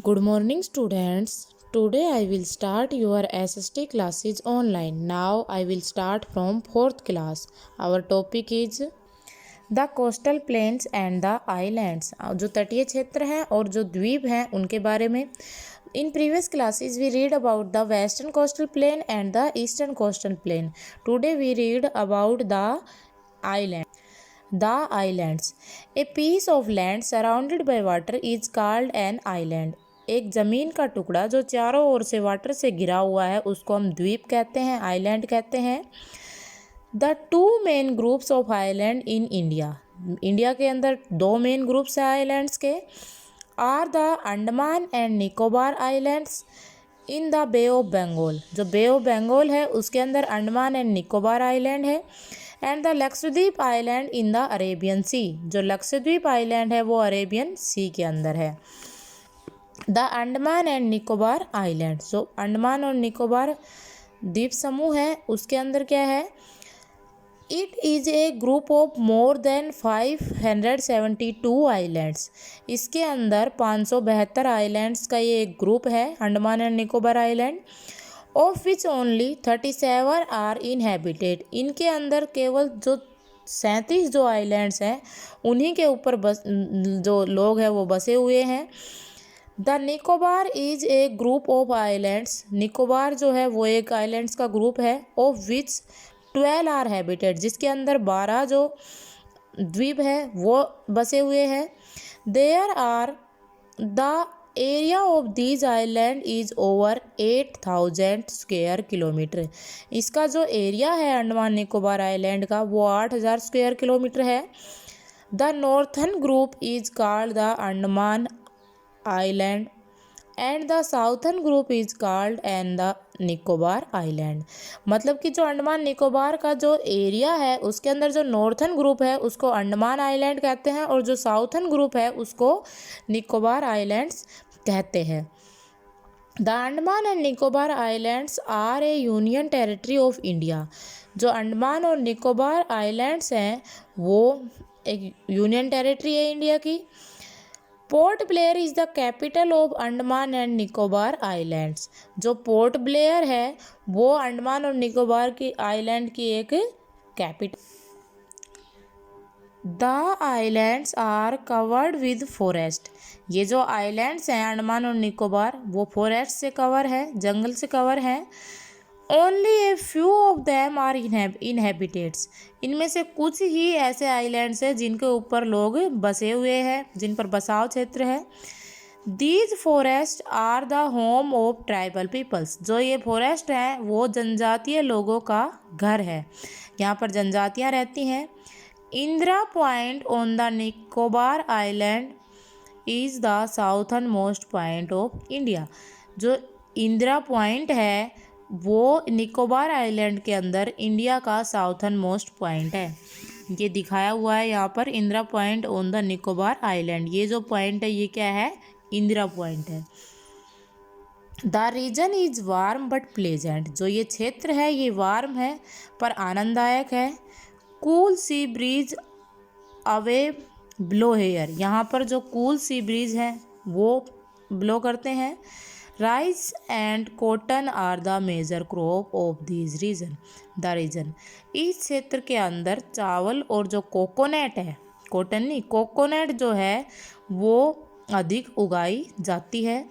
Good morning, students. Today I will start your SST classes online. Now I will start from 4th class. Our topic is the coastal plains and the islands. जो तटीय क्षेत्र हैं और जो द्वीप हैं उनके बारे में. In previous classes we read about the western coastal plain and the eastern coastal plain. Today we read about the island. The islands. A piece of land surrounded by water is called an island. एक ज़मीन का टुकड़ा जो चारों ओर से water से घिरा हुआ है उसको हम द्वीप कहते हैं, आइलैंड कहते हैं. The two main groups of island in India. India के अंदर दो मेन ग्रुप्स हैं आइलैंड्स के. Are the Andaman and Nicobar islands in the bay of Bengal. जो बे ऑफ बंगाल है उसके अंदर अंडमान एंड निकोबार आइलैंड है. And the Lakshadweep island in the Arabian sea. जो लक्षद्वीप आइलैंड है वो अरेबियन सी के अंदर है. The Andaman and Nicobar island. जो अंडमान और निकोबार द्वीप समूह है उसके अंदर क्या है. It is a group of more than 572 islands. इसके अंदर 572 आइलैंड्स का ये एक ग्रुप है Andaman and Nicobar island. Of which only 37 are inhabited. इनके अंदर केवल जो 37 जो आइलैंड्स हैं उन्हीं के ऊपर जो लोग हैं वो बसे हुए हैं. The Nicobar is a group of islands. Nicobar जो है वो एक आइलैंड्स का ग्रुप है. Of which 12 are habited. जिसके अंदर 12 जो द्वीप है वो बसे हुए हैं. There are the area of these island is over 8000 square kilometer. इसका जो एरिया है अंडमान निकोबार आइलैंड का वो 8000 स्क्वायर किलोमीटर है. The northern group is called the Andaman island and the southern group is called and the Nicobar island. मतलब कि जो अंडमान निकोबार का जो एरिया है उसके अंदर जो नॉर्थर्न ग्रुप है उसको अंडमान आइलैंड कहते हैं और जो साउथर्न ग्रुप है उसको निकोबार आइलैंड्स कहते हैं. The Andaman and Nicobar islands are a union territory of India. जो अंडमान और निकोबार आइलैंड्स हैं वो एक यूनियन टेरिटरी है इंडिया की. Port Blair is the capital of Andaman and Nicobar islands. जो पोर्ट ब्लेयर है वो अंडमान और निकोबार की आइलैंड की एक capital. The islands are covered with forest. ये जो आइलैंड्स हैं अंडमान और निकोबार वो फॉरेस्ट से कवर है, जंगल से कवर है. Only a few of them are inhabiteds. इनमें से कुछ ही ऐसे आइलैंड्स हैं जिनके ऊपर लोग बसे हुए हैं, जिन पर बसाव क्षेत्र है. These forest are the home of tribal peoples. जो ये फॉरेस्ट हैं वो जनजातीय लोगों का घर है, यहाँ पर जनजातियाँ रहती हैं. Indira point on the Nicobar island is the southern most point of India. जो इंदिरा पॉइंट है वो निकोबार आइलैंड के अंदर इंडिया का साउथर्न मोस्ट पॉइंट है. ये दिखाया हुआ है यहाँ पर Indira point on the Nicobar island. ये जो पॉइंट है ये क्या है, इंदिरा पॉइंट है. The region is warm but pleasant. जो ये क्षेत्र है ये वार्म है पर आनंददायक है. Cool sea breeze away blow here. यहाँ पर जो कूल सी ब्रीज है वो ब्लो करते हैं. Rice and cotton are the major crop of this region. The region. इस क्षेत्र के अंदर चावल और जो कोकोनट है, कॉटन नहीं कोकोनट जो है वो अधिक उगाई जाती है.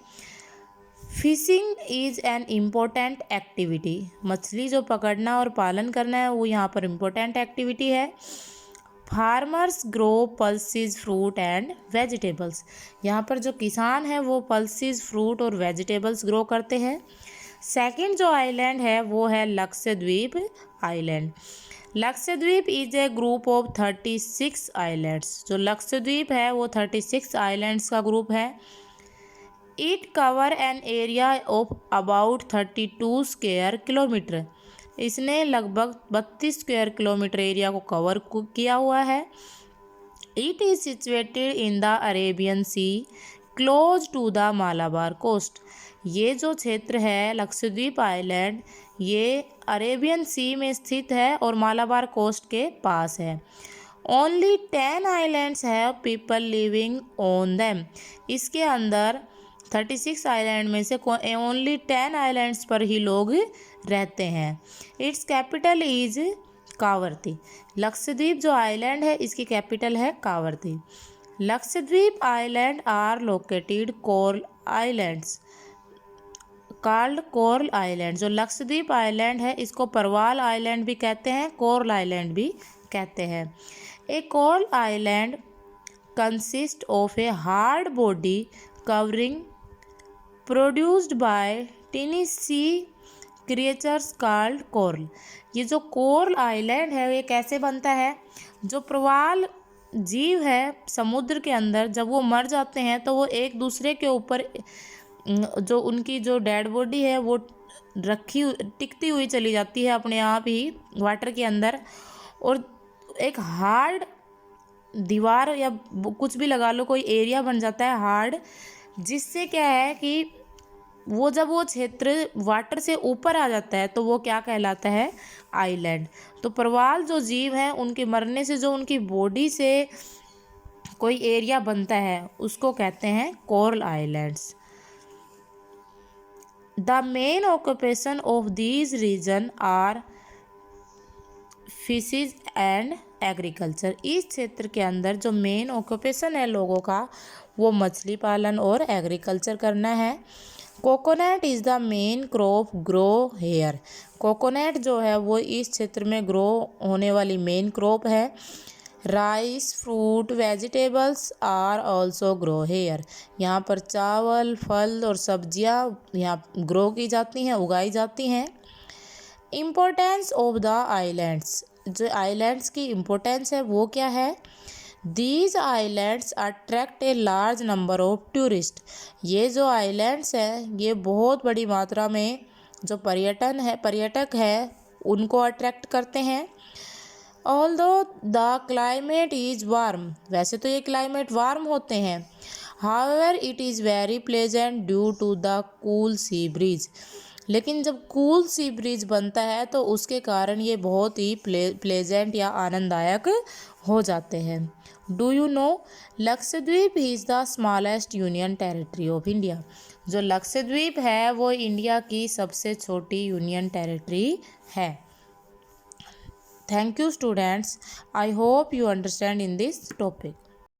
Fishing is an important activity. मछली जो पकड़ना और पालन करना है वो यहाँ पर इम्पोर्टेंट एक्टिविटी है. Farmers grow pulses fruit and vegetables. यहाँ पर जो किसान है वो पल्सीज फ्रूट और वेजिटेबल्स ग्रो करते हैं. सेकंड जो आइलैंड है वो है Lakshadweep island. Lakshadweep is a group of 36 islands. जो लक्षद्वीप है वो 36 आइलैंड्स का ग्रुप है. It cover an area of about 32 square kilometre. इसने लगभग 32 स्क्वायर किलोमीटर एरिया को कवर किया हुआ है. It is situated in the Arabian sea close to the Malabar coast. ये जो क्षेत्र है लक्षद्वीप आइलैंड ये अरेबियन सी में स्थित है और मालाबार कोस्ट के पास है. Only 10 islands have people living on them. इसके अंदर 36 आइलैंड में से ओनली 10 आइलैंड्स पर ही लोग रहते हैं। It's capital is Kavaratti. Lakshadweep जो आइलैंड है इसकी कैपिटल है Kavaratti. Lakshadweep island are located coral islands called coral island. जो लक्षद्वीप आइलैंड है इसको परवाल आइलैंड भी कहते हैं, कोरल आइलैंड भी कहते हैं। A coral island consist of a hard body covering produced by tiny sea creatures called coral. ये जो कोरल आइलैंड है ये कैसे बनता है? जो प्रवाल जीव है समुद्र के अंदर, जब वो मर जाते हैं तो वो एक दूसरे के ऊपर जो उनकी जो डेड बॉडी है वो टिकती हुई चली जाती है अपने आप ही वाटर के अंदर, और एक हार्ड दीवार या कुछ भी लगा लो, कोई एरिया बन जाता है हार्ड, जिससे क्या है कि वो जब वो क्षेत्र वाटर से ऊपर आ जाता है तो वो क्या कहलाता है? आइलैंड। तो प्रवाल जो जीव हैं उनके मरने से जो उनकी बॉडी से कोई एरिया बनता है उसको कहते हैं coral islands. The main occupation of these region are fishes and agriculture. इस क्षेत्र के अंदर जो मेन ऑक्यूपेशन है लोगों का वो मछली पालन और एग्रीकल्चर करना है। Coconut is the main crop grow here. Coconut जो है वो इस क्षेत्र में ग्रो होने वाली मेन क्रॉप है। Rice, fruit, vegetables are also grow here. यहाँ पर चावल, फल और सब्जियाँ यहाँ ग्रो की जाती हैं, उगाई जाती हैं। Importance of the islands. जो आइलैंड्स की इम्पोर्टेंस है वो क्या है? These islands attract a large number of tourist. ये जो आइलैंड्स हैं ये बहुत बड़ी मात्रा में जो पर्यटक है उनको अट्रैक्ट करते हैं। Although the climate is warm. वैसे तो ये क्लाइमेट वार्म होते हैं, however it is very pleasant due to the cool sea breeze. लेकिन जब कूल सी ब्रीज बनता है तो उसके कारण ये बहुत ही प्लेजेंट या आनंददायक हो जाते हैं। Do you know Lakshadweep is the smallest union territory of India. जो लक्षद्वीप है वो इंडिया की सबसे छोटी यूनियन टेरिटरी है। Thank you students. I hope you understand in this topic.